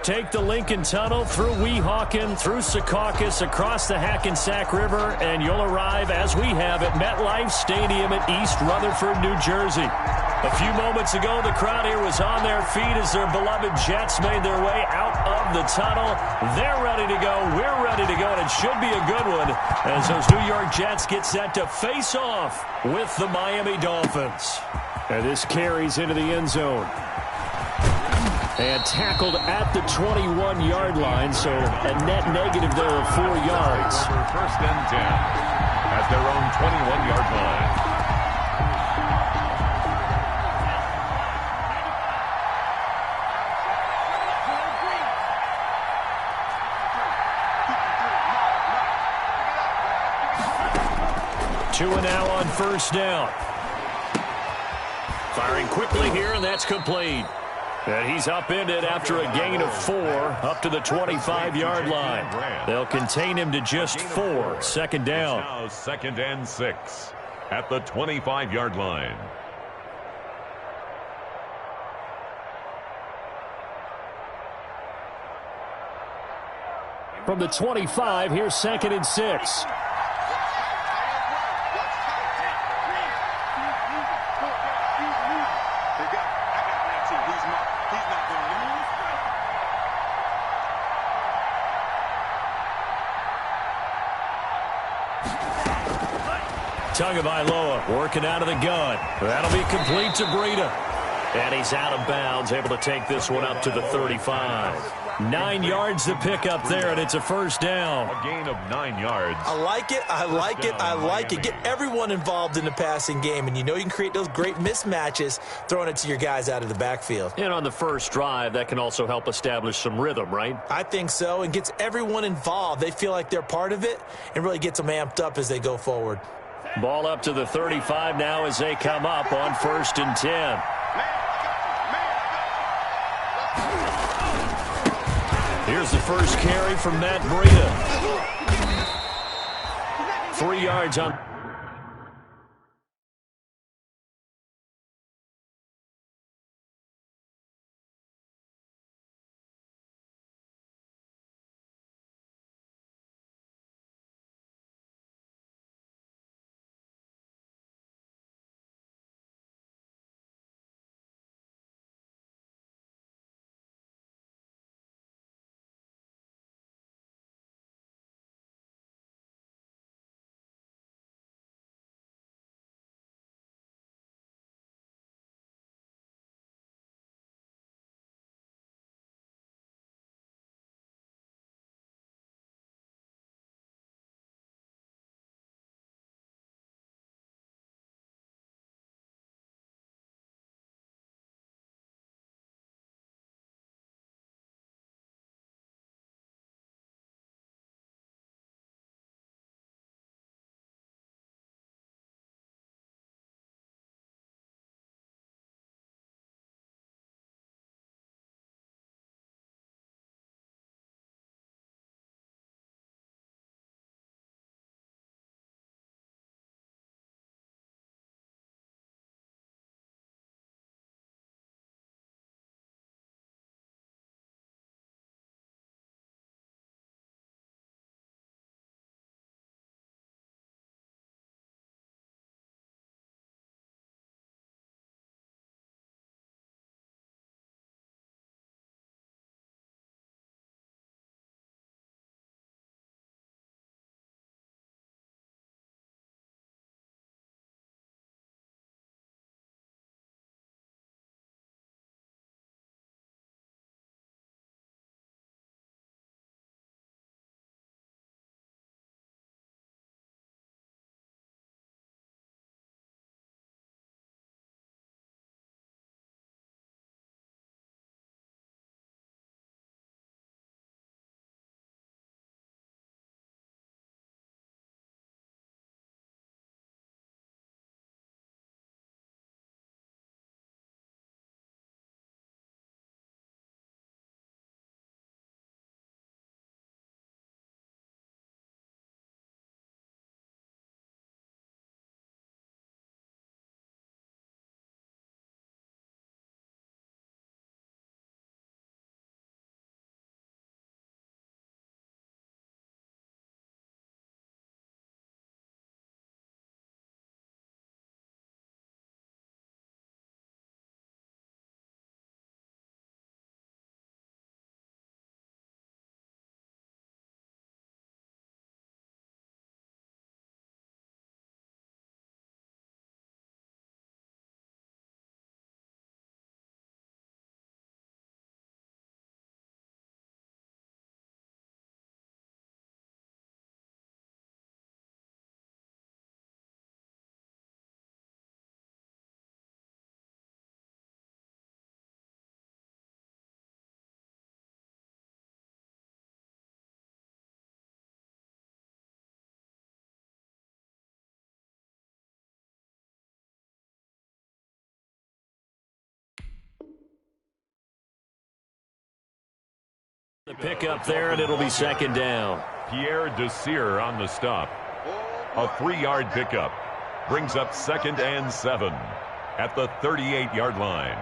Take the Lincoln Tunnel through Weehawken, through Secaucus, across the Hackensack River, and you'll arrive, as we have, at MetLife Stadium at East Rutherford, New Jersey. A few moments ago, the crowd here was on their feet as their beloved Jets made their way out of the tunnel. They're ready to go. We're ready to go, and it should be a good one as those New York Jets get set to face off with the Miami Dolphins. And this carries into the end zone. And tackled at the 21-yard line, so a net negative there of 4 yards. First and 10 at their own 21-yard line. Two and now on first down. Firing quickly here, and that's complete. And he's upended after a gain of 4 up to the 25-yard line. They'll contain him to just 4. Second down. Now second and 6 at the 25-yard line. From the 25, here's second and 6. Tagovailoa working out of the gun. That'll be complete to Breida. And he's out of bounds, able to take this one up to the 35. 9 yards to pick up there, and it's a first down. A gain of 9 yards. I like it. I like it. I like it. Get everyone involved in the passing game, and you know you can create those great mismatches throwing it to your guys out of the backfield. And on the first drive, that can also help establish some rhythm, right? I think so, and gets everyone involved. They feel like they're part of it and really gets them amped up as they go forward. Ball up to the 35 now as they come up on first and 10. Here's the first carry from Matt Breida. 3 yards on The pick up there, and it'll be second down. Pierre Desir on the stop. A 3-yard pickup brings up 2nd and 7 at the 38-yard line.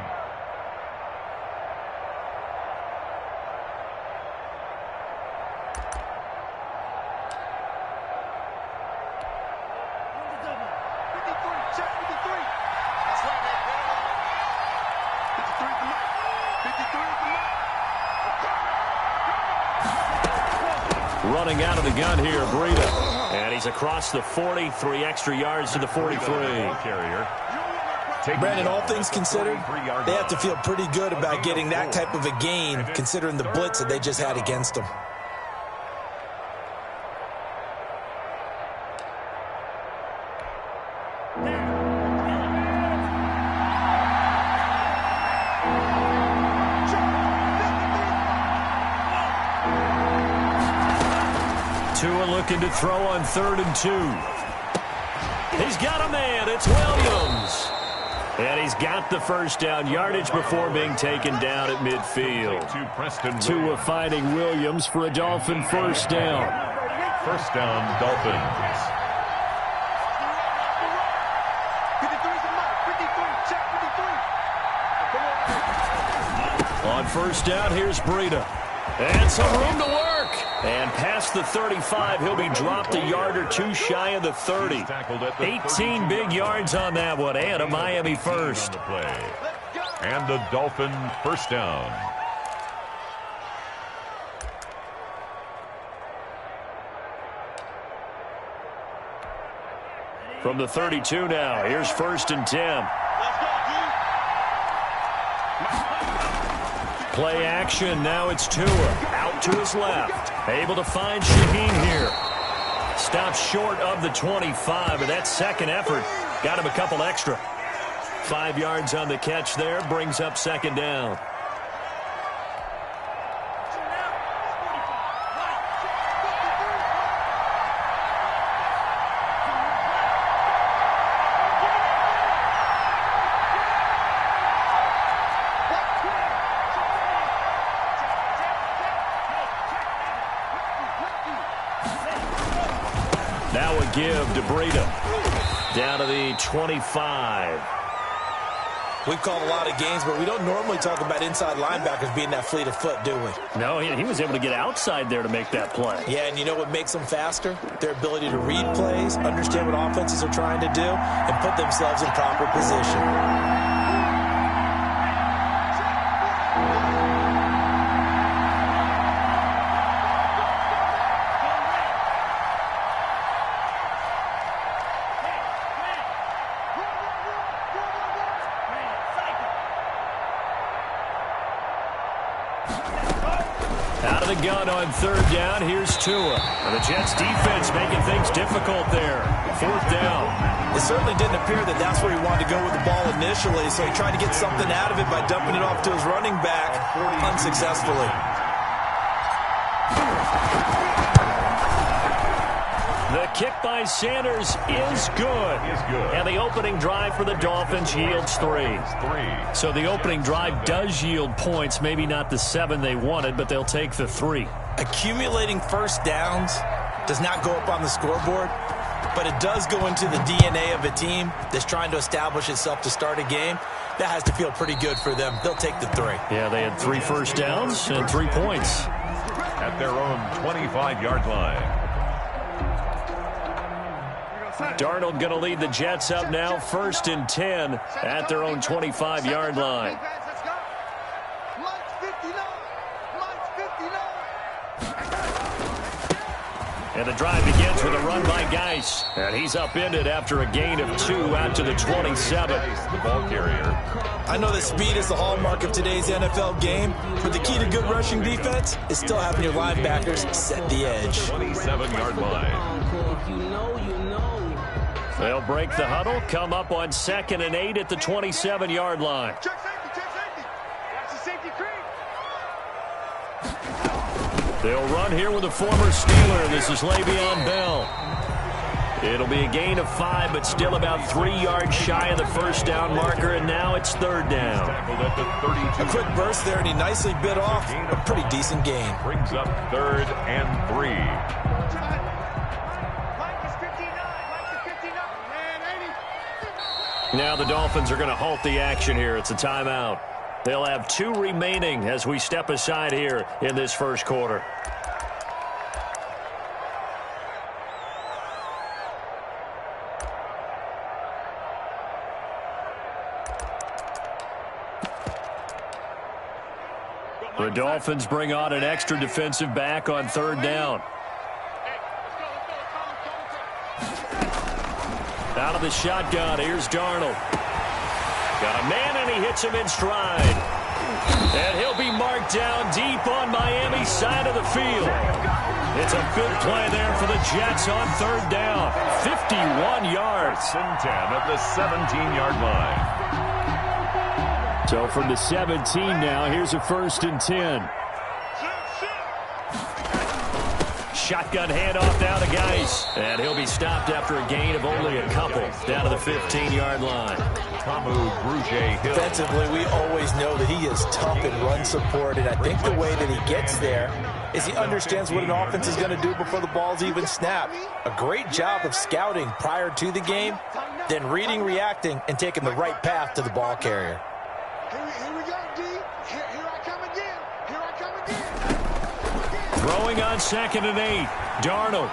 Running out of the gun here, Breida. And he's across the 40, 3 extra yards to the 43. Brandon, all things considered, they have to feel pretty good about getting that type of a gain, considering the blitz that they just had against them. Tua looking to throw on 3rd and 2. He's got a man. It's Williams. And he's got the first down yardage before being taken down at midfield. Tua finding Williams for a Dolphin first down. First down, Dolphins. On first down, here's Breida. And some room to work. And past the 35, he'll be dropped a yard or 2 shy of the 30. 18 big yards on that one, and a Miami first. And the Dolphin first down. From the 32 now, here's 1st and 10. Play action, now it's Tua, out to his left. Able to find Shaheen here. Stops short of the 25, but that second effort got him a couple extra. 5 yards on the catch there, brings up second down. Now a give to Breida. Down to the 25. We've called a lot of games, but we don't normally talk about inside linebackers being that fleet of foot, do we? No, he was able to get outside there to make that play. Yeah, and you know what makes them faster? Their ability to read plays, understand what offenses are trying to do, and put themselves in proper position. Out of the gun on 3rd down, here's Tua. And the Jets defense making things difficult there. 4th down. It certainly didn't appear that that's where he wanted to go with the ball initially, so he tried to get something out of it by dumping it off to his running back unsuccessfully. The kick by Sanders is good. And the opening drive for the Dolphins yields 3. So the opening drive does yield points, maybe not the 7 they wanted, but they'll take the 3. Accumulating first downs does not go up on the scoreboard, but it does go into the DNA of a team that's trying to establish itself to start a game. That has to feel pretty good for them. They'll take the 3. Yeah, they had 3 first downs and 3 points. At their own 25-yard line. Darnold going to lead the Jets up now, 1st and 10 at their own 25-yard line. And the drive begins with a run by Geis. And he's upended after a gain of 2 out to the 27. The ball carrier. I know that speed is the hallmark of today's NFL game, but the key to good rushing defense is still having your linebackers set the edge. 27-yard line. They'll break the huddle, come up on 2nd and 8 at the 27-yard line. They'll run here with a former Steeler. This is Le'Veon Bell. It'll be a gain of 5, but still about 3 yards shy of the first down marker, and now it's third down. A quick burst there, and he nicely bit off a pretty decent gain. Brings up 3rd and 3. Now the Dolphins are going to halt the action here. It's a timeout. They'll have 2 remaining as we step aside here in this first quarter. The Dolphins bring on an extra defensive back on 3rd down. Out of the shotgun, here's Darnold. Got a man, and he hits him in stride. And he'll be marked down deep on Miami's side of the field. It's a good play there for the Jets on 3rd down. 51 yards. 10 at the 17-yard line. So from the 17 now, here's a 1st and 10. Shotgun handoff down to Geis. And he'll be stopped after a gain of only a couple down to the 15-yard line. Defensively, we always know that he is tough in run support, and I think the way that he gets there is he understands what an offense is going to do before the ball's even snapped. A great job of scouting prior to the game, then reading, reacting, and taking the right path to the ball carrier. Here we go, D. Here I come again. Here I come again. Throwing on 2nd and 8. Darnold.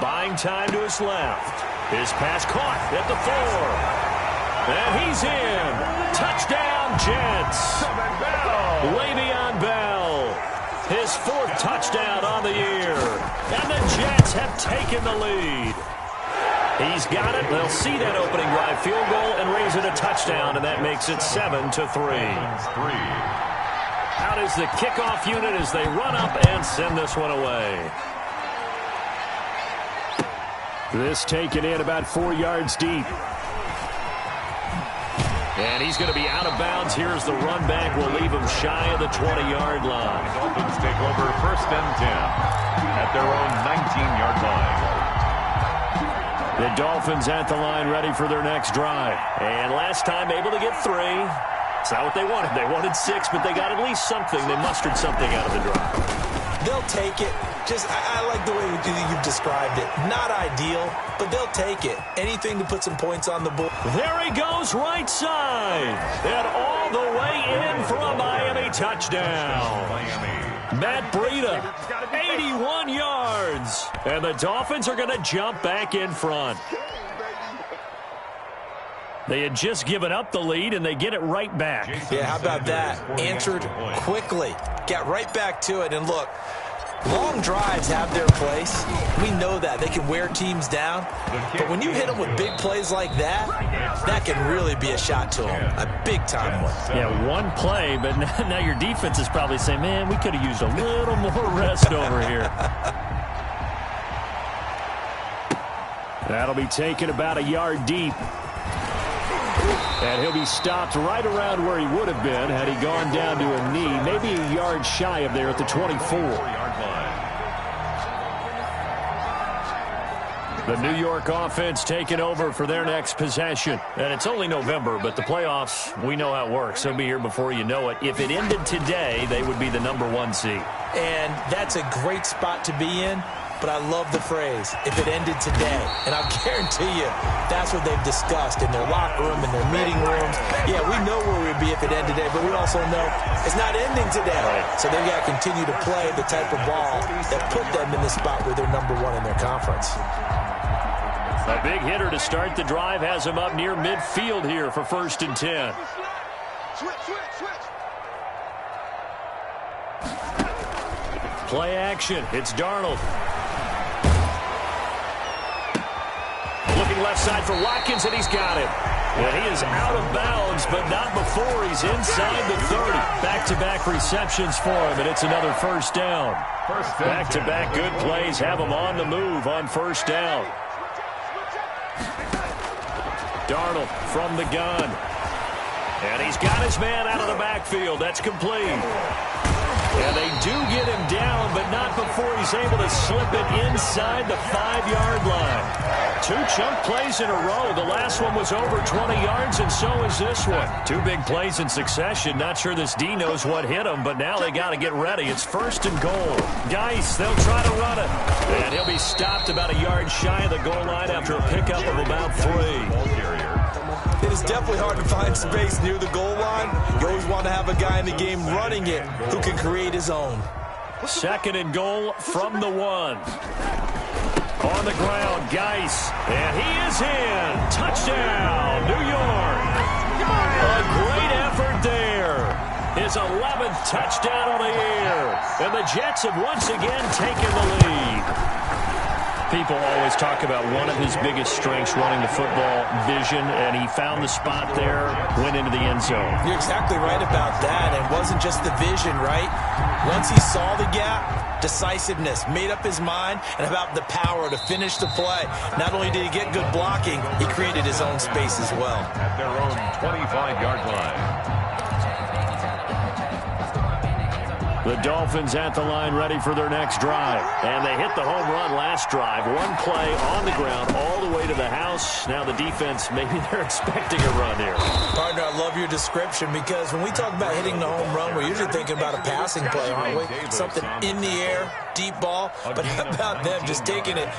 Buying time to his left. His pass caught at the 4. And he's in. Touchdown, Jets. Le'Veon Bell. His 4th touchdown on the year. And the Jets have taken the lead. He's got it. They'll see that opening drive field goal and raise it a touchdown, and that makes it 7-3. Out is the kickoff unit as they run up and send this one away. This taken in about 4 yards deep. And he's going to be out of bounds. Here's the run back. We'll leave him shy of the 20-yard line. The Dolphins take over 1st and 10 at their own 19-yard line. The Dolphins at the line ready for their next drive. And last time able to get 3. It's not what they wanted. They wanted 6, but they got at least something. They mustered something out of the drive. They'll take it. I like the way you've described it. Not ideal, but they'll take it. Anything to put some points on the board. There he goes, right side. And all the way in for a Miami touchdown. Matt Breida, 81 yards. And the Dolphins are going to jump back in front. They had just given up the lead, and they get it right back. Yeah, how about that? Answered quickly. Got right back to it. And look, long drives have their place. We know that. They can wear teams down. But when you hit them with big plays like that, that can really be a shot to them. A big-time one. Yeah, one play, but now your defense is probably saying, man, we could have used a little more rest over here. That'll be taken about a yard deep. And he'll be stopped right around where he would have been had he gone down to a knee, maybe a yard shy of there at the 24-yard line. The New York offense taking over for their next possession. And it's only November, but the playoffs, we know how it works. They'll be here before you know it. If it ended today, they would be the #1 seed. And that's a great spot to be in. But I love the phrase, if it ended today. And I'll guarantee you, that's what they've discussed in their locker room, in their meeting rooms. Yeah, we know where we'd be if it ended today, but we also know it's not ending today. So they've got to continue to play the type of ball that put them in the spot where they're #1 in their conference. A big hitter to start the drive has him up near midfield here for 1st and 10. Play action. It's Darnold. Looking left side for Watkins, and he's got it. And he is out of bounds, but not before he's inside the 30. Back-to-back receptions for him, and it's another 1st down. Back-to-back good plays have him on the move on 1st down. Darnold from the gun. And he's got his man out of the backfield. That's complete. And they do get him down, but not before he's able to slip it inside the 5-yard line. 2 chunk plays in a row. The last one was over 20 yards, and so is this one. 2 big plays in succession. Not sure this D knows what hit him, but now they got to get ready. It's 1st and goal. Geis, they'll try to run it. And he'll be stopped about a yard shy of the goal line after a pickup of about 3. It is definitely hard to find space near the goal line. You always want to have a guy in the game running it who can create his own. 2nd and goal from the 1. On the ground, Geis. And he is in. Touchdown, New York. A great effort there. His 11th touchdown on the year. And the Jets have once again taken the lead. People always talk about one of his biggest strengths running the football, vision, and he found the spot there, went into the end zone. You're exactly right about that. It wasn't just the vision, right? Once he saw the gap, decisiveness, made up his mind, and about the power to finish the play. Not only did he get good blocking, he created his own space as well. At their own 25-yard line. The Dolphins at the line ready for their next drive. And they hit the home run last drive. 1 play on the ground all the way to the house. Now the defense, maybe they're expecting a run here. Partner, I love your description because when we talk about hitting the home run, we're usually thinking about a passing play, aren't we? Something in the air, deep ball. But how about them just taking it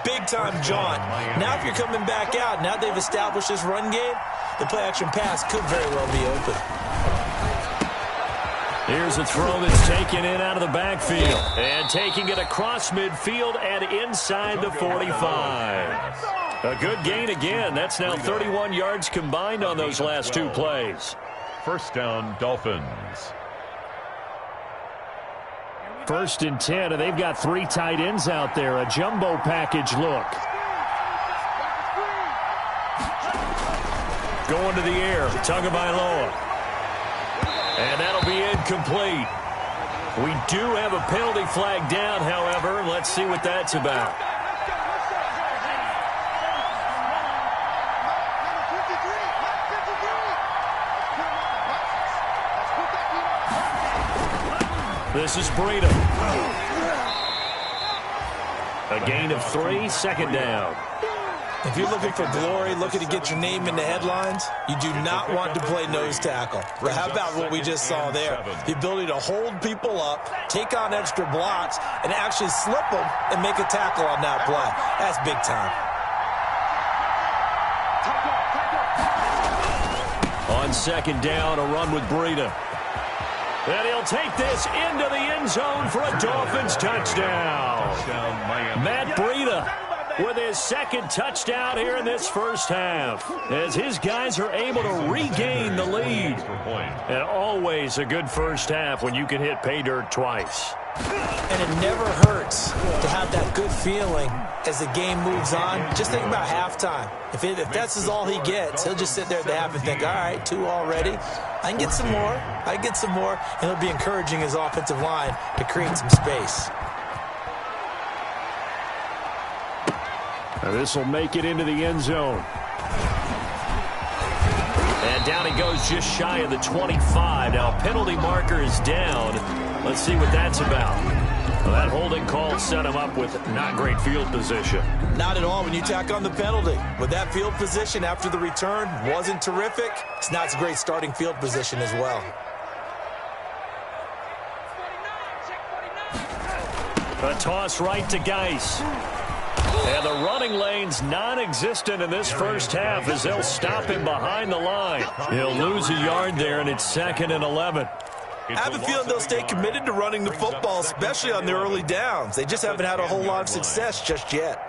big-time jaunt? Now if you're coming back out, now they've established this run game, the play-action pass could very well be open. Here's a throw that's taken in out of the backfield. And taking it across midfield and inside the 45. A good gain again. That's now 31 yards combined on those last 2 plays. 1st down, Dolphins. 1st and 10, and they've got 3 tight ends out there. A jumbo package look. Going to the air. Tagovailoa. And that'll be incomplete. We do have a penalty flag down, however. Let's see what that's about. This is Breida. A gain of 3, 2nd down. If you're looking for glory, looking to get your name in the headlines, you do not want to play nose tackle. But how about what we just saw there? The ability to hold people up, take on extra blocks, and actually slip them and make a tackle on that play. That's big time. On 2nd down, a run with Breida. And he'll take this into the end zone for a Dolphins touchdown. Matt Breida with his 2nd touchdown here in this 1st half, as his guys are able to regain the lead. And always a good 1st half when you can hit pay dirt twice. And it never hurts to have that good feeling as the game moves on. Just think about halftime. If that's all he gets, he'll just sit there at the half and think, all right, 2 already. I can get some more. I can get some more. And he'll be encouraging his offensive line to create some space. This will make it into the end zone. And down he goes just shy of the 25. Now a penalty marker is down. Let's see what that's about. Well, that holding call set him up with not great field position. Not at all when you tack on the penalty. With that field position after the return wasn't terrific, it's not a great starting field position as well. A toss right to Geis. And the running lane's non-existent in this 1st half as they'll stop him behind the line. He'll lose a yard there, and it's 2nd and 11. I have a feeling they'll stay committed to running the football, especially on their early downs. They just haven't had a whole lot of success just yet.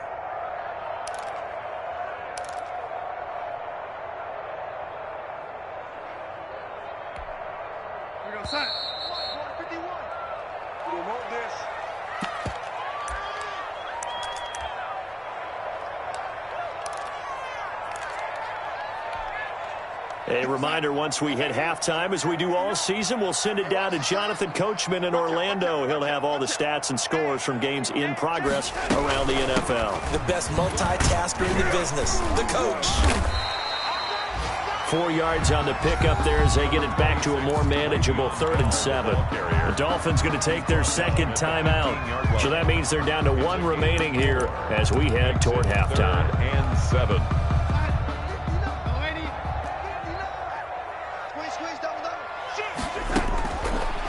Here we go, son. 51. We want this. A reminder, once we hit halftime, as we do all season, we'll send it down to Jonathan Coachman in Orlando. He'll have all the stats and scores from games in progress around the NFL. The best multitasker in the business, the coach. 4 yards on the pickup there as they get it back to a more manageable 3rd and 7. The Dolphins going to take their second timeout. So that means they're down to 1 remaining here as we head toward halftime. 3rd and 7.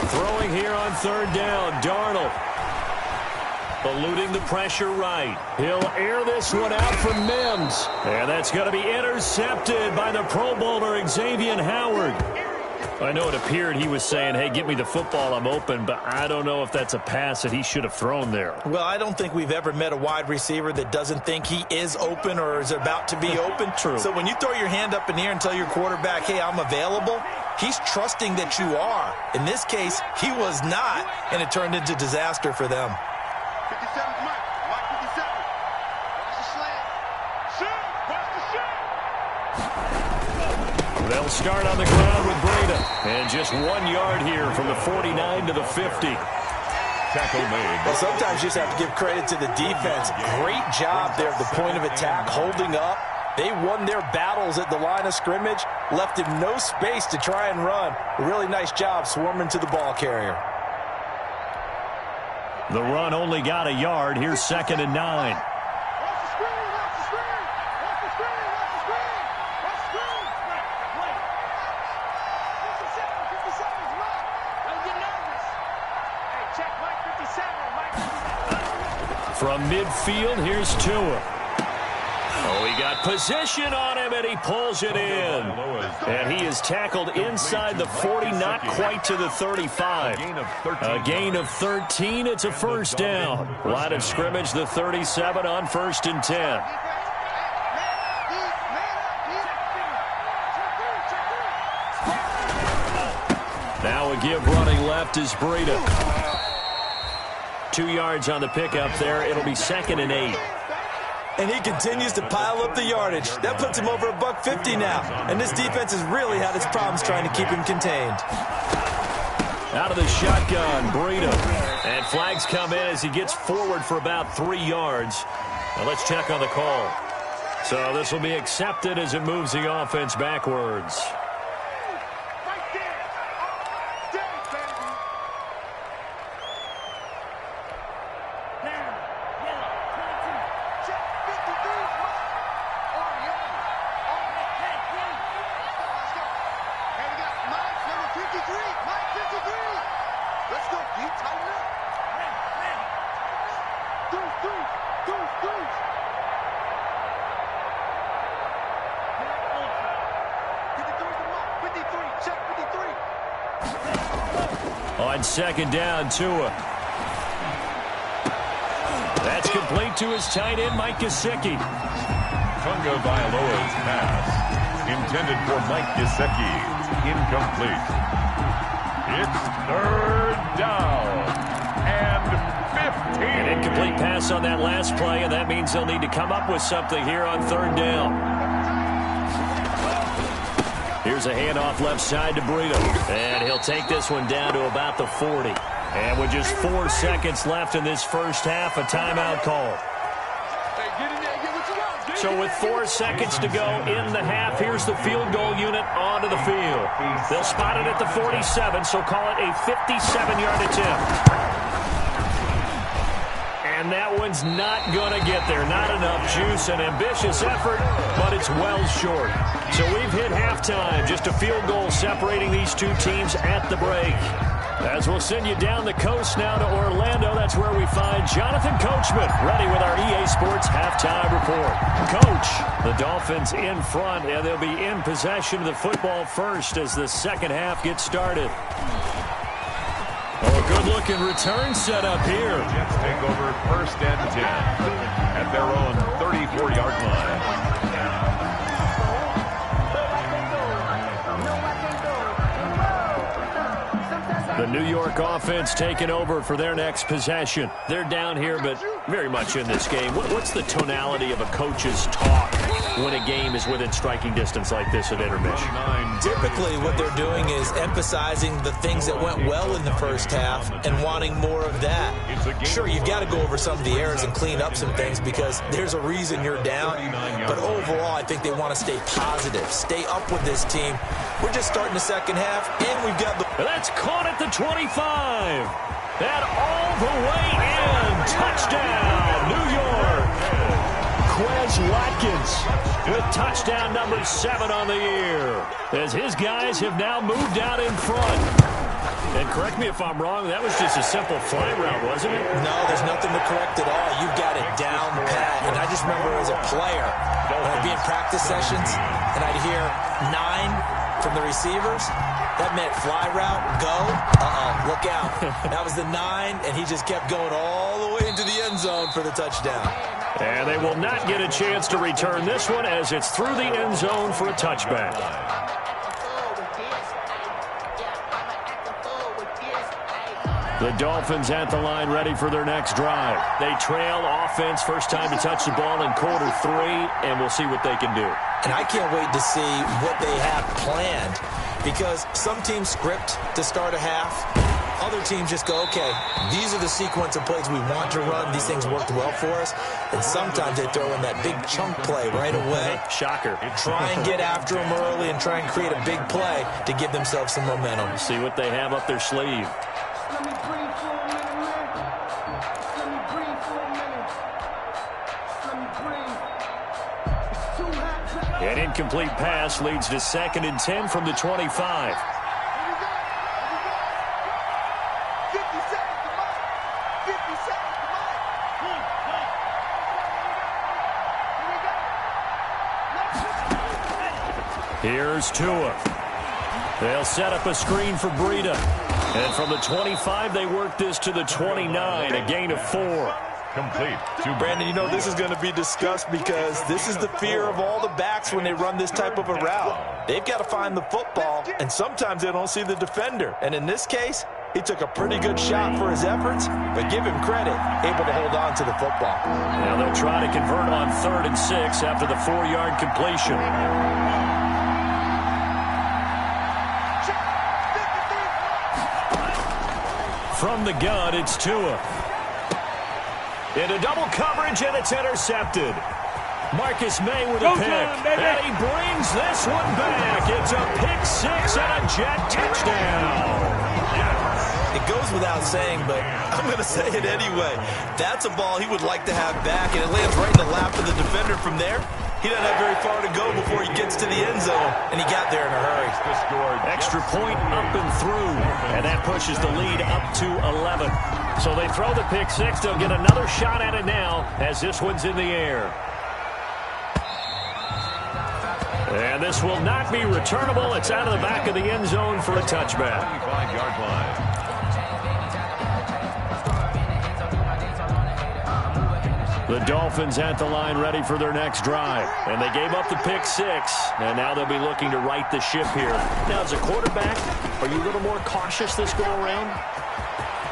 Throwing here on 3rd down, Darnold. Eluding the pressure right. He'll air this one out for Mims. And that's going to be intercepted by the Pro Bowler, Xavier Howard. I know it appeared he was saying, hey, get me the football, I'm open, but I don't know if that's a pass that he should have thrown there. Well, I don't think we've ever met a wide receiver that doesn't think he is open or is about to be open. True. So when you throw your hand up in the air and tell your quarterback, hey, I'm available, he's trusting that you are. In this case, he was not, and it turned into disaster for them. 57's Mike. Mike 57. Watch the slant. Shoot! Watch the shoot! They'll start on the ground with Breda. And just 1 yard here from the 49 to the 50. Tackle made. Well, sometimes you just have to give credit to the defense. Great job there at the point of attack, holding up. They won their battles at the line of scrimmage, left him no space to try and run. A really nice job swarming to the ball carrier. The run only got a yard. Here's 2nd and 9. Watch the screen! Watch the screen! Watch the screen! Watch the screen! Watch the screen! Wait. 57's Mike. Don't get nervous. Hey, check Mike 57. Mike 57. From midfield, here's Tua. Oh, he got position on him, and he pulls it in. And he is tackled inside the 40, not quite to the 35. A gain of 13. It's a 1st down. Line of scrimmage, the 37 on 1st and 10. Now a give running left is Breda. 2 yards on the pickup there. It'll be 2nd and 8. And he continues to pile up the yardage. That puts him over $150 now. And this defense has really had its problems trying to keep him contained. Out of the shotgun, Breda. And flags come in as he gets forward for about 3 yards. Now let's check on the call. So this will be accepted as it moves the offense backwards. On 2nd down, Tua. That's complete to his tight end, Mike Gesicki. Tunga Vailoa's pass, intended for Mike Gesicki, incomplete. It's 3rd down and 15. An incomplete pass on that last play, and that means they'll need to come up with something here on 3rd down. Here's a handoff left side to Breda. And he'll take this one down to about the 40. And with just 4 seconds left in this first half, a timeout call. So with 4 seconds to go in the half, here's the field goal unit onto the field. They'll spot it at the 47, so call it a 57-yard attempt. And that one's not going to get there. Not enough juice, an ambitious effort, but it's well short. So we've hit halftime. Just a field goal separating these two teams at the break. As we'll send you down the coast now to Orlando, that's where we find Jonathan Coachman, ready with our EA Sports halftime report. Coach, the Dolphins in front, and they'll be in possession of the football first as the second half gets started. Oh, a good-looking return set up here. Jets take over 1st and 10 at their own 34-yard line. The New York offense taking over for their next possession. They're down here, but very much in this game. What's the tonality of a coach's talk when a game is within striking distance like this at intermission? Typically, what they're doing is emphasizing the things that went well in the first half and wanting more of that. Sure, you've got to go over some of the errors and clean up some things because there's a reason you're down. But overall, I think they want to stay positive, stay up with this team. We're just starting the second half, and we've got the... That's caught at the 25. That all the way in. Touchdown, New York. Quez Watkins with touchdown number 7 on the year, as his guys have now moved out in front. And correct me if I'm wrong, that was just a simple fly route, wasn't it? No, there's nothing to correct at all. You've got it down pat. And I just remember as a player, when I'd be in practice sessions, and I'd hear 9 from the receivers, that meant fly route, go, look out. That was the 9, and he just kept going all the way into the end zone for the touchdown. And they will not get a chance to return this one as it's through the end zone for a touchback. The Dolphins at the line ready for their next drive. They trail offense, first time to touch the ball in quarter 3, and we'll see what they can do. And I can't wait to see what they have planned because some teams script to start a half. Other teams just go, okay, these are the sequence of plays we want to run. These things worked well for us. And sometimes they throw in that big chunk play right away. Shocker. Try and get after them early and try and create a big play to give themselves some momentum. See what they have up their sleeve. Let me breathe for a minute, man. Let me breathe for a minute. Let me breathe. It's too hot. An incomplete pass leads to 2nd and 10 from the 25. Here we go. 50 seconds to mark. 50 seconds to mark. Here we go. Here's Tua. They'll set up a screen for Breida. And from the 25, they work this to the 29, a gain of 4. Complete. Brandon, you know this is going to be discussed because this is the fear of all the backs when they run this type of a route. They've got to find the football, and sometimes they don't see the defender. And in this case, he took a pretty good shot for his efforts, but give him credit, able to hold on to the football. Now they'll try to convert on 3rd and 6 after the 4-yard completion. From the gun, it's Tua. Into double coverage, and it's intercepted. Marcus May with a pick. And he brings this one back. It's a pick 6 and a Jet touchdown. It goes without saying, but I'm going to say it anyway. That's a ball he would like to have back, and it lands right in the lap of the defender from there. He doesn't have very far to go before he gets to the end zone, and he got there in a hurry. Extra point up and through, and that pushes the lead up to 11. So they throw the pick 6. They'll get another shot at it now as this one's in the air. And this will not be returnable. It's out of the back of the end zone for a touchback. 25-yard line. The Dolphins at the line ready for their next drive. And they gave up the pick 6. And now they'll be looking to right the ship here. Now, as a quarterback, are you a little more cautious this go-around?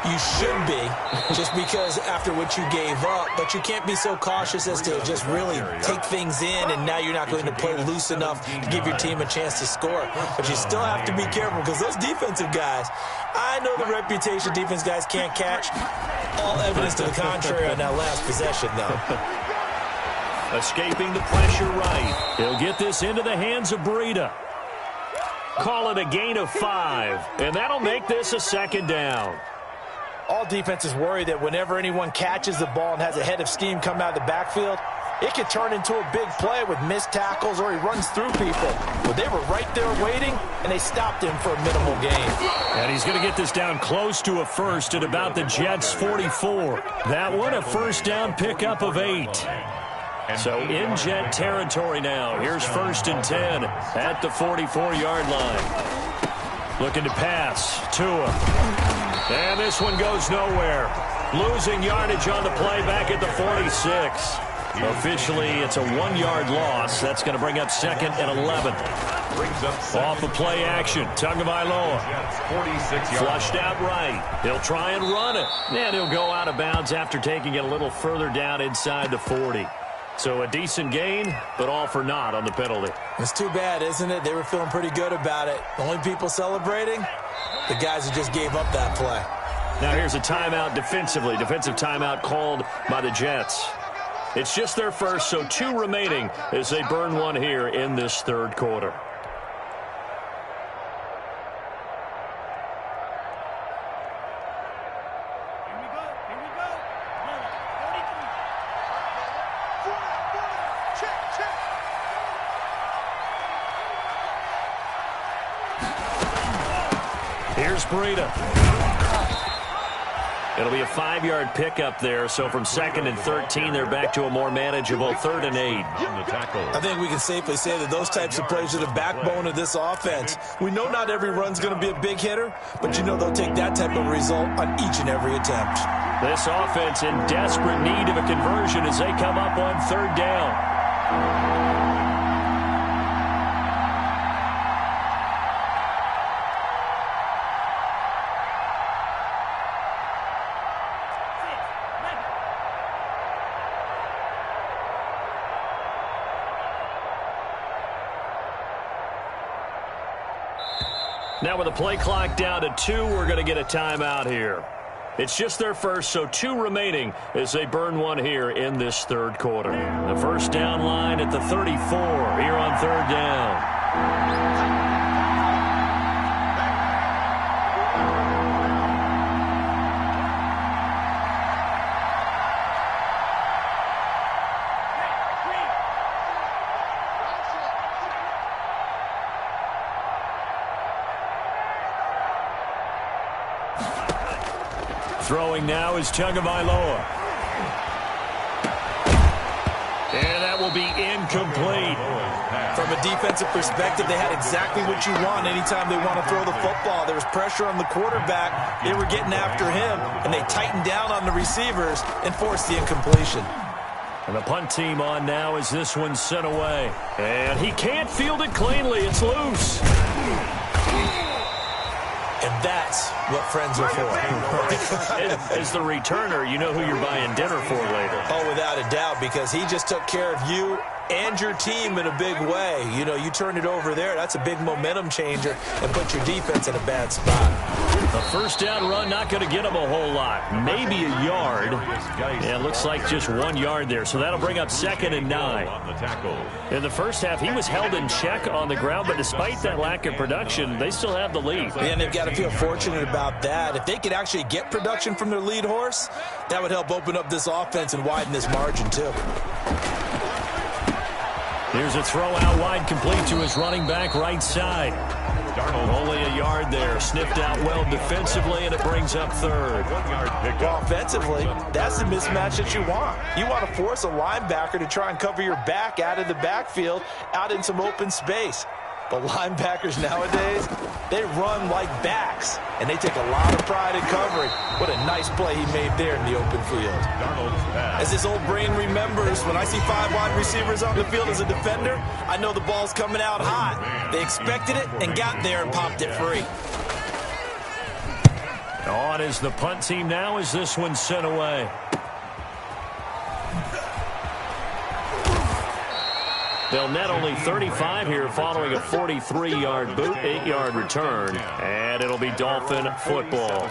You should be, just because after what you gave up, but you can't be so cautious as to just really take things in, and now you're not going to play loose enough to give your team a chance to score. But you still have to be careful because those defensive guys, I know the reputation defense guys can't catch. All evidence to the contrary on that last possession, though. Escaping the pressure right. He'll get this into the hands of Breida. Call it a gain of 5, and that'll make this a 2nd down. All defenses worry that whenever anyone catches the ball and has a head of steam come out of the backfield, it could turn into a big play with missed tackles or he runs through people. But they were right there waiting, and they stopped him for a minimal gain. And he's going to get this down close to a first at about the Jets' 44. That one a first down pickup of 8. So in Jet territory now. Here's 1st and 10 at the 44-yard line. Looking to pass. Tua. And this one goes nowhere. Losing yardage on the play back at the 46. Officially, it's a 1-yard loss. That's going to bring up 2nd and 11. Off of play action, Tagovailoa. Flushed out right. He'll try and run it. And he'll go out of bounds after taking it a little further down inside the 40. So a decent gain, but all for naught on the penalty. It's too bad, isn't it? They were feeling pretty good about it. The only people celebrating, the guys who just gave up that play. Now here's a timeout defensively. Defensive timeout called by the Jets. It's just their first, so 2 remaining as they burn one here in this 3rd quarter. Here's Breida. It'll be a 5-yard pickup there, so from 2nd and 13, they're back to a more manageable 3rd and 8. I think we can safely say that those types of plays are the backbone of this offense. We know not every run's going to be a big hitter, but you know they'll take that type of result on each and every attempt. This offense in desperate need of a conversion as they come up on 3rd down. Now with the play clock down to 2, we're going to get a timeout here. It's just their first, so 2 remaining as they burn one here in this 3rd quarter. The first down line at the 34 here on 3rd down. Throwing now is Tagovailoa. And that will be incomplete. From a defensive perspective, they had exactly what you want anytime they want to throw the football. There was pressure on the quarterback. They were getting after him, and they tightened down on the receivers and forced the incompletion. And the punt team on now as this one's sent away. And he can't field it cleanly. It's loose. And that's what friends are for. As the returner, you know who you're buying dinner for later. Oh, without a doubt, because he just took care of you and your team in a big way. You know, you turn it over there, that's a big momentum changer and put your defense in a bad spot. A first down run, not going to get him a whole lot. Maybe a yard. Yeah, it looks like just 1 yard there. So that'll bring up 2nd and 9. In the first half, he was held in check on the ground, but despite that lack of production, they still have the lead. And they've got to feel fortunate about that. If they could actually get production from their lead horse, that would help open up this offense and widen this margin too. Here's a throw out wide, complete to his running back right side. Darnold only a yard there, sniffed out well defensively, and it brings up 3rd. 1-yard pickup. Well, offensively, that's the mismatch that you want. You want to force a linebacker to try and cover your back out of the backfield, out in some open space. But linebackers nowadays, they run like backs, and they take a lot of pride in covering. What a nice play he made there in the open field. As his old brain remembers, when I see 5 wide receivers on the field as a defender, I know the ball's coming out hot. They expected it and got there and popped it free. On is the punt team now as this one's sent away. They'll net only 35 here following a 43-yard boot, 8-yard return, and it'll be Dolphin football.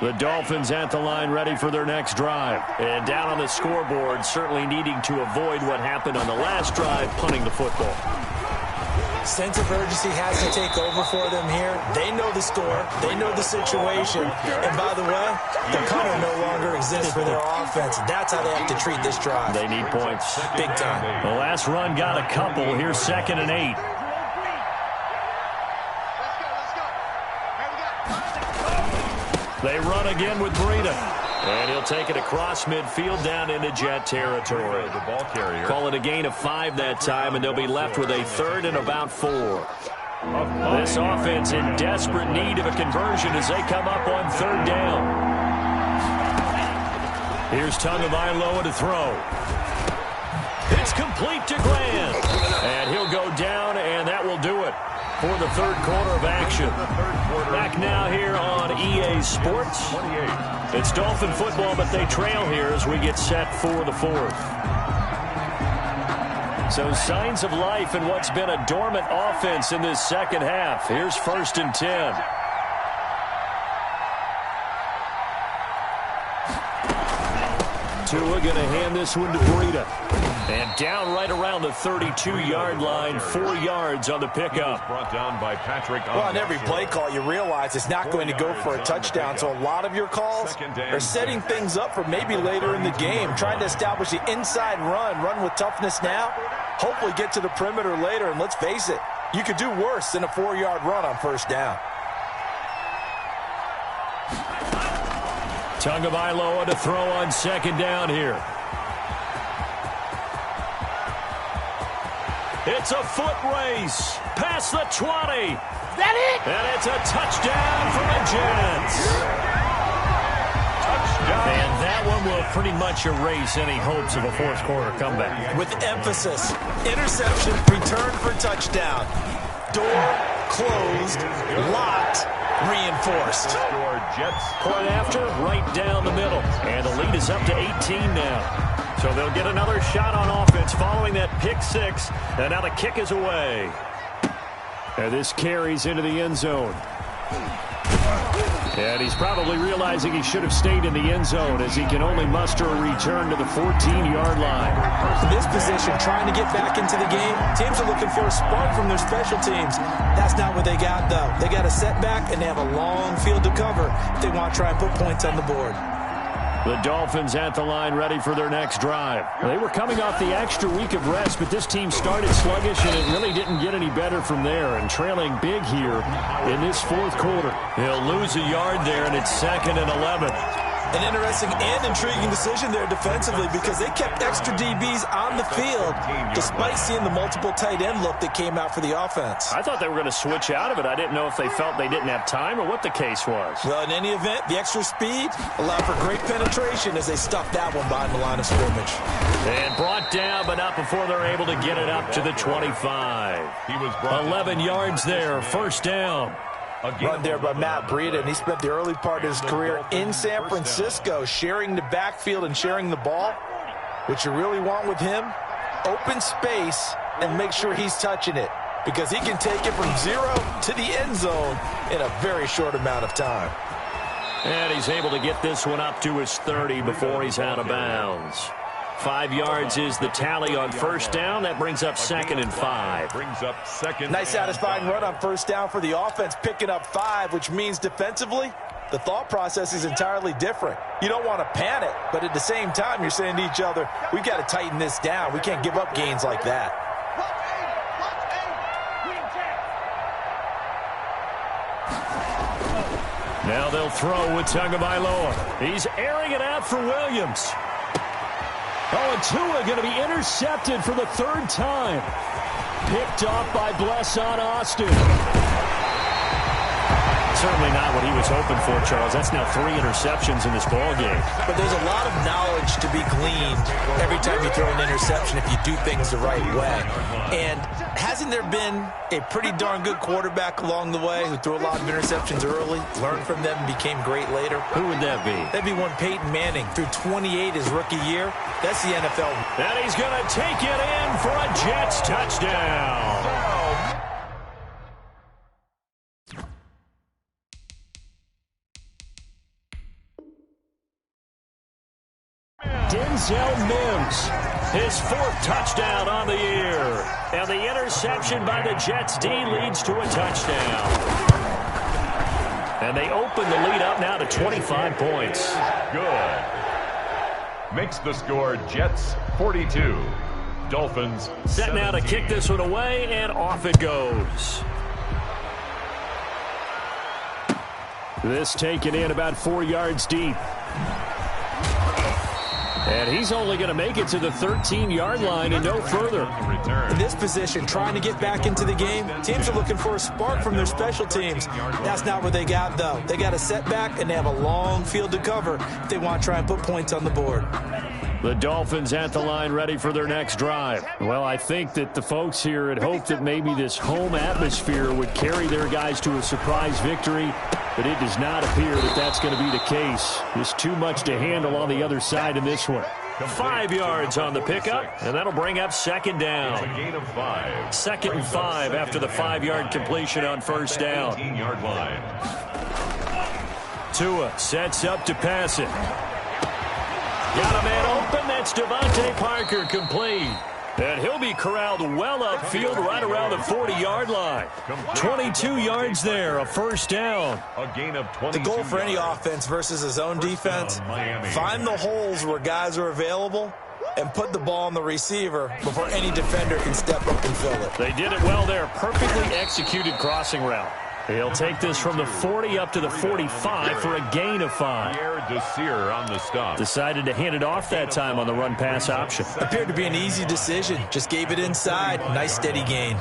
The Dolphins at the line ready for their next drive. And down on the scoreboard, certainly needing to avoid what happened on the last drive, punting the football. Sense of urgency has to take over for them here. They know the score. They know the situation. And by the way, the punter no longer exists for their offense. That's how they have to treat this drive. They need points. Big time. The last run got a couple. Here's 2nd and 8. They run again with Breida. And he'll take it across midfield down into Jet territory. The ball carrier. Call it a gain of 5 that time, and they'll be left with a 3rd and about 4. This offense in desperate need of a conversion as they come up on 3rd down. Here's Tagovailoa to throw. It's complete to Grant. And he'll go down, and that will do it for the third quarter of action. Back now here on EA Sports. It's Dolphin football, but they trail here as we get set for the fourth. So signs of life in what's been a dormant offense in this second half. Here's 1st and 10. Tua going to hand this one to Breida. And down right around the 32-yard line, 4 yards on the pickup. Brought down by Patrick. Well, on every play call, you realize it's not going to go for a touchdown. So a lot of your calls are setting things up for maybe later in the game, trying to establish the inside run with toughness now, hopefully get to the perimeter later. And let's face it, you could do worse than a 4-yard run on 1st down. Tagovailoa to throw on 2nd down here. It's a foot race past the 20. That it? And it's a touchdown for the Jets. Touchdown. And that one will pretty much erase any hopes of a fourth quarter comeback. With emphasis, interception, return for touchdown. Door closed, locked, reinforced. Point after, right down the middle. And the lead is up to 18 now. So they'll get another shot on offense following that pick 6. And now the kick is away. And this carries into the end zone. And he's probably realizing he should have stayed in the end zone as he can only muster a return to the 14-yard line. In this position, trying to get back into the game, teams are looking for a spark from their special teams. That's not what they got, though. They got a setback, and they have a long field to cover if they want to try and put points on the board. The Dolphins at the line ready for their next drive. They were coming off the extra week of rest, but this team started sluggish, and it really didn't get any better from there. And trailing big here in this fourth quarter. He'll lose a yard there, and it's 2nd and 11. An interesting and intriguing decision there defensively because they kept extra DBs on the field despite seeing the multiple tight end look that came out for the offense. I thought they were going to switch out of it. I didn't know if they felt they didn't have time or what the case was. Well, in any event, the extra speed allowed for great penetration as they stuffed that one behind the line of scrimmage. And brought down, but not before they're able to get it up to the 25. He was 11 yards there, 1st down. Run there by Matt Breida, and he spent the early part of his career in San Francisco sharing the backfield and sharing the ball. What you really want with him, open space and make sure he's touching it because he can take it from 0 to the end zone in a very short amount of time. And he's able to get this one up to his 30 before he's out of bounds. 5 yards is the tally on 1st down. That brings up 2nd and 5. Nice satisfying run on 1st down for the offense, picking up 5, which means defensively, the thought process is entirely different. You don't want to panic, but at the same time, you're saying to each other, we've got to tighten this down. We can't give up gains like that. Now they'll throw with Tagovailoa. He's airing it out for Williams. Oh, and Tua going to be intercepted for the 3rd time. Picked off by Blesson Austin. Certainly not what he was hoping for, Charles. That's now 3 interceptions in this ball game. But there's a lot of knowledge to be gleaned every time you throw an interception if you do things the right way. And hasn't there been a pretty darn good quarterback along the way who threw a lot of interceptions early, learned from them, and became great later? Who would that be? That'd be one Peyton Manning. Threw 28 his rookie year. That's the NFL. And he's going to take it in for a Jets touchdown. Denzel Mims, his 4th touchdown on the year. And the interception by the Jets D leads to a touchdown. And they open the lead up now to 25 points. Good. Makes the score Jets 42. Dolphins set now to kick this one away, and off it goes. This taken in about 4 yards deep. And he's only going to make it to the 13-yard line and no further. In this position, trying to get back into the game, teams are looking for a spark from their special teams. That's not what they got, though. They got a setback, and they have a long field to cover if they want to try and put points on the board. The Dolphins at the line ready for their next drive. Well, I think that the folks here had hoped that maybe this home atmosphere would carry their guys to a surprise victory, but it does not appear that that's going to be the case. There's too much to handle on the other side in this one. 5 yards on the pickup, and that'll bring up second down. A gain of 5. 2nd and 5 after the 5-yard completion on first down. 17-yard line. Tua sets up to pass it. Got a man open. That's Devontae Parker, complete. And he'll be corralled well upfield right around the 40-yard line. 22 yards there, a first down. A gain of 22. The goal for any offense versus his own defense, find the holes where guys are available and put the ball on the receiver before any defender can step up and fill it. They did it well there. Perfectly executed crossing route. He'll take this from the 40 up to the 45 for a gain of 5. On the stop. Decided to hand it off that time on the run-pass option. Appeared to be an easy decision. Just gave it inside. Nice steady gain.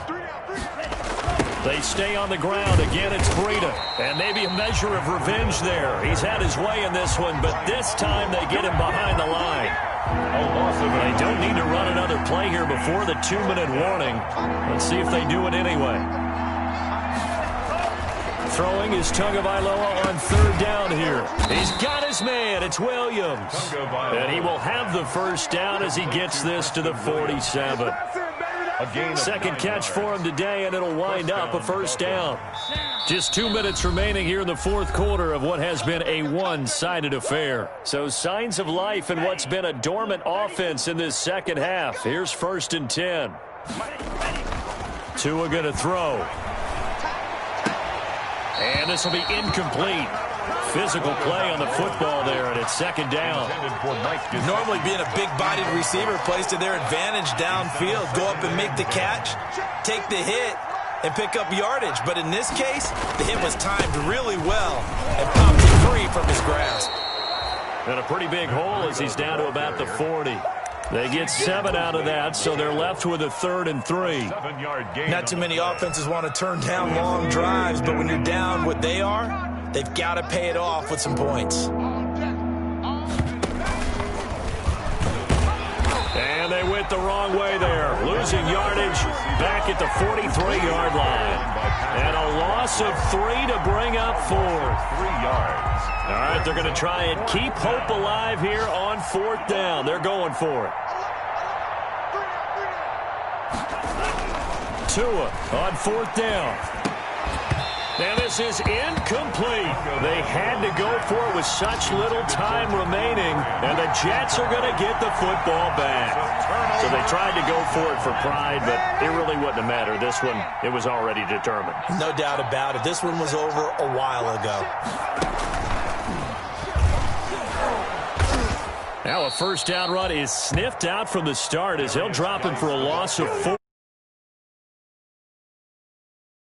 They stay on the ground. Again, it's Breida. And maybe a measure of revenge there. He's had his way in this one, but this time they get him behind the line. They don't need to run another play here before the 2-minute warning. Let's see if they do it anyway. Throwing is Tagovailoa on third down here. He's got his man. It's Williams. And he will have the first down as he gets this to the 47. Second catch for him today, and it'll wind up a first down. Just 2 minutes remaining here in the fourth quarter of what has been a one-sided affair. So signs of life in what's been a dormant offense in this second half. Here's 1st and 10. Tua going to throw. And this will be incomplete. Physical play on the football there, and it's second down. Normally being a big-bodied receiver plays to their advantage downfield. Go up and make the catch, take the hit, and pick up yardage. But in this case, the hit was timed really well and popped it free from his grasp. And a pretty big hole as he's down to about the 40. They get 7 out of that, so they're left with a 3rd and 3. Not too many offenses want to turn down long drives, but when you're down what they are, they've got to pay it off with some points. And they went the wrong way there. Losing yardage back at the 43-yard line. And a loss of 3 to bring up 4. 3 yards. All right, they're going to try and keep hope alive here on 4th down. They're going for it. Tua on 4th down. Now this is incomplete. They had to go for it with such little time remaining, and the Jets are going to get the football back. So they tried to go for it for pride, but it really wouldn't have mattered. This one, it was already determined. No doubt about it. This one was over a while ago. Now a first down run is sniffed out from the start as he'll drop him for a loss of 4.